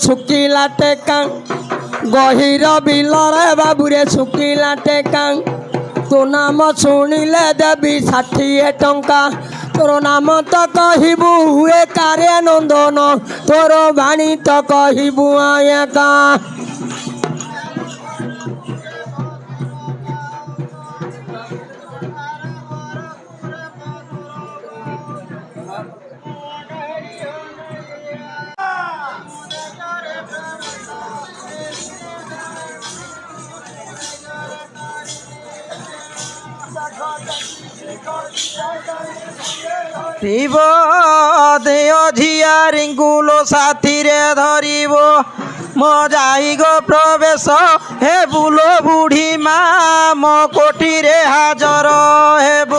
শুকিলা টেকা গহির বিলরে বাবুরে শুকিলা টেকা তো নাম শুনিলে দেবী 60 টঙ্কা তোর নাম তো কহিবু হুয়ে কারে নন্দন তোর বাণী তো কহিবু আয়েকা শিব দেয় ঝিয়ারিঙ্গুলো সাথীরে ধরিব মজাই গো প্রবেশ হে বুলো বুঢ়ী মা ম কোঠিরে হাজর হেব।